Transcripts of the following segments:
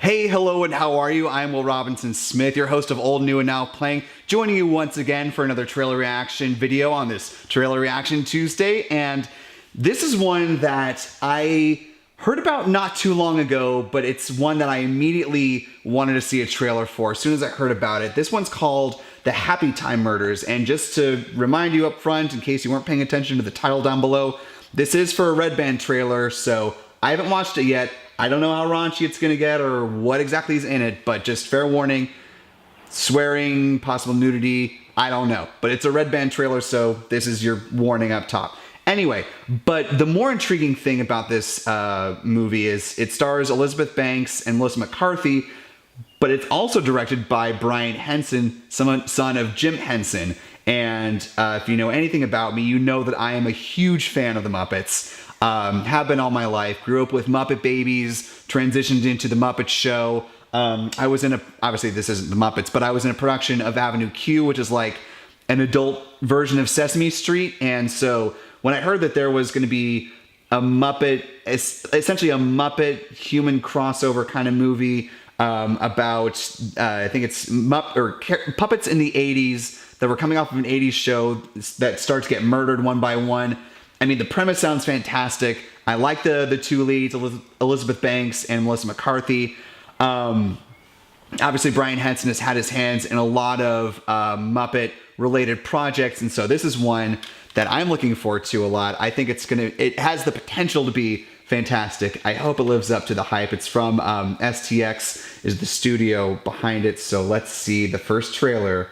Hey, hello, and how are you? I'm Will Robinson Smith, your host of Old, New, and Now Playing, joining you once again for another trailer reaction video on this Trailer Reaction Tuesday. And this is one that I heard about not too long ago, but it's one that I immediately wanted to see a trailer for as soon as I heard about it. This one's called The Happytime Murders, and just to remind you up front, in case you weren't paying attention to the title down below, this is for a Red Band trailer, so I haven't watched it yet. I don't know how raunchy it's gonna get or what exactly is in it, but just fair warning, swearing, possible nudity, I don't know. But it's a Red Band trailer, so this is your warning up top. Anyway, but the more intriguing thing about this movie is it stars Elizabeth Banks and Melissa McCarthy, but it's also directed by Brian Henson, son of Jim Henson. And if you know anything about me, you know that I am a huge fan of the Muppets. Have been all my life. Grew up with Muppet Babies, transitioned into the Muppet Show. I was in obviously this isn't the Muppets, but I was in a production of Avenue Q, which is like an adult version of Sesame Street. And so when I heard that there was going to be a Muppet, essentially a Muppet human crossover kind of movie about, I think it's puppets in the 80s that were coming off of an 80s show that start to get murdered one by one. I mean, the premise sounds fantastic. I like the two leads, Elizabeth Banks and Melissa McCarthy. Obviously, Brian Henson has had his hands in a lot of Muppet-related projects, and so this is one that I'm looking forward to a lot. I think it has the potential to be fantastic. I hope it lives up to the hype. It's from STX, is the studio behind it, so let's see the first trailer.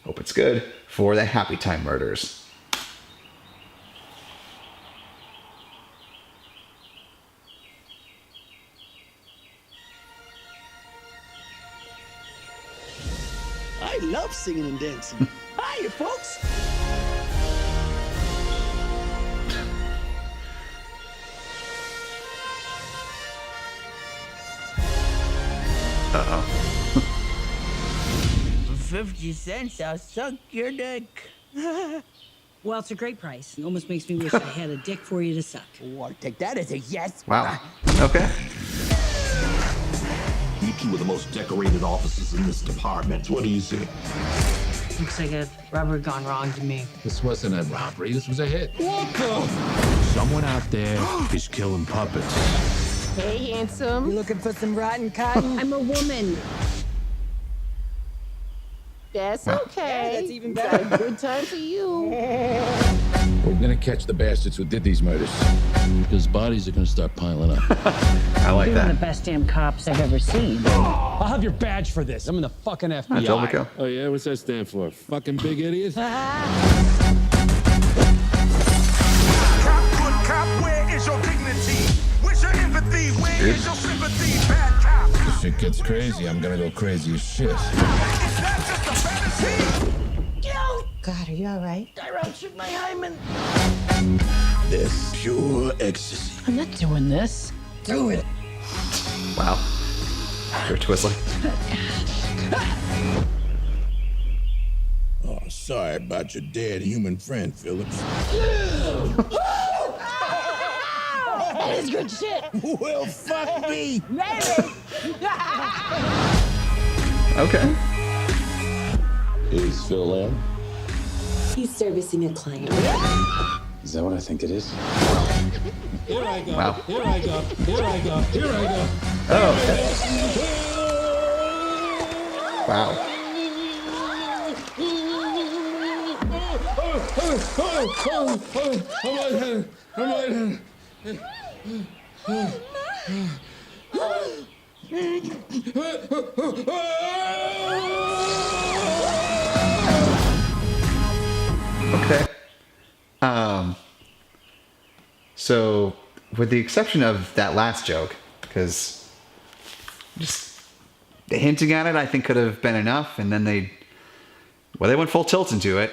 Hope it's good for the Happytime Murders. I love singing and dancing. Hiya, folks. Uh-oh. For 50 cents, I'll suck your dick. Well, it's a great price. It almost makes me wish I had a dick for you to suck. Oh, I'll take that as a yes. Wow. Okay. You two are the most decorated officers in this department. What do you see? Looks like a robbery gone wrong to me. This wasn't a robbery, this was a hit. What the? Someone out there is killing puppets. Hey, handsome. You looking for some rotten cotton? I'm a woman. That's okay. Yeah, that's even Got better. a good time for you. We're gonna catch the bastards who did these murders. Because bodies are gonna start piling up. I like You're one of the that. best damn cops I've ever seen. I'll have your badge for this. I'm in the fucking FBI. Joel McHale. Oh yeah, what's that stand for? Fucking big idiot? Cop, good cop, where is your dignity? Where's your empathy? Where is your sympathy? Bad cop. If shit gets crazy, I'm gonna go crazy as shit. Is that just a fantasy? God, are you all right? I ruptured my hymen. This pure ecstasy. I'm not doing this. Do it. Wow. Sure, Twizzler. Oh, sorry about your dead human friend, Phillips. That is good shit. Well, fuck me. Okay. Is Phil in? He's servicing a client. Is that what I think it is? Here I go. Wow. Here I go. Here I go. Here I go. Oh, okay. Wow. Okay. So, with the exception of that last joke, because just hinting at it, I think could have been enough, and then they went full tilt into it.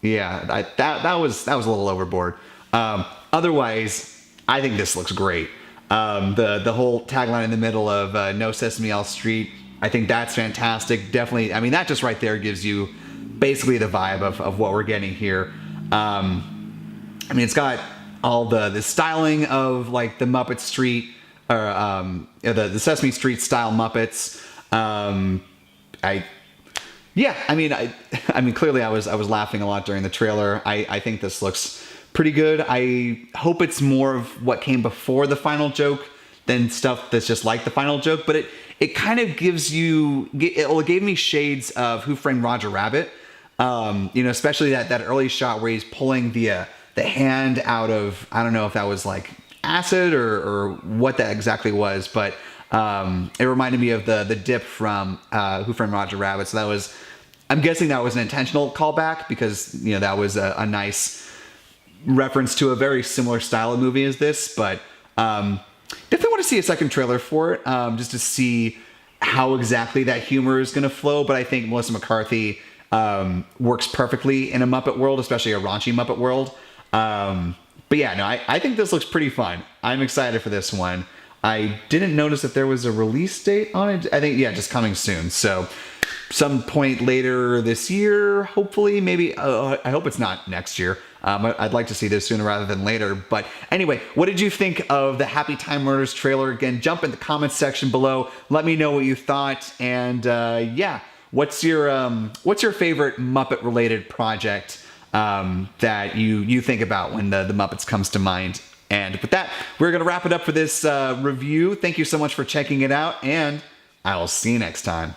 Yeah, that was a little overboard. Otherwise, I think this looks great. The whole tagline in the middle of No Sesame Else Street, I think that's fantastic. Definitely, I mean, that just right there gives you basically the vibe of what we're getting here. I mean, it's got all the styling of like the Muppet Street the Sesame Street style Muppets. I mean, clearly I was laughing a lot during the trailer. I think this looks pretty good. I hope it's more of what came before the final joke than stuff that's just like the final joke. But it kind of gives you, it gave me shades of Who Framed Roger Rabbit. Especially that early shot where he's pulling the hand out of, I don't know if that was like acid or what that exactly was, but it reminded me of the dip from Who Framed Roger Rabbit. So I'm guessing that was an intentional callback because, that was a nice reference to a very similar style of movie as this. But definitely want to see a second trailer for it, just to see how exactly that humor is going to flow. But I think Melissa McCarthy works perfectly in a Muppet world, especially a raunchy Muppet world. But yeah, no, I think this looks pretty fun. I'm excited for this one. I didn't notice if there was a release date on it. I think, just coming soon. So some point later this year, hopefully, maybe. I hope it's not next year. I'd like to see this sooner rather than later. But anyway, what did you think of the Happytime Murders trailer? Again, jump in the comments section below. Let me know what you thought. And what's your favorite Muppet related project that you think about when the Muppets comes to mind? And with that, we're going to wrap it up for this review. Thank you so much for checking it out, and I will see you next time.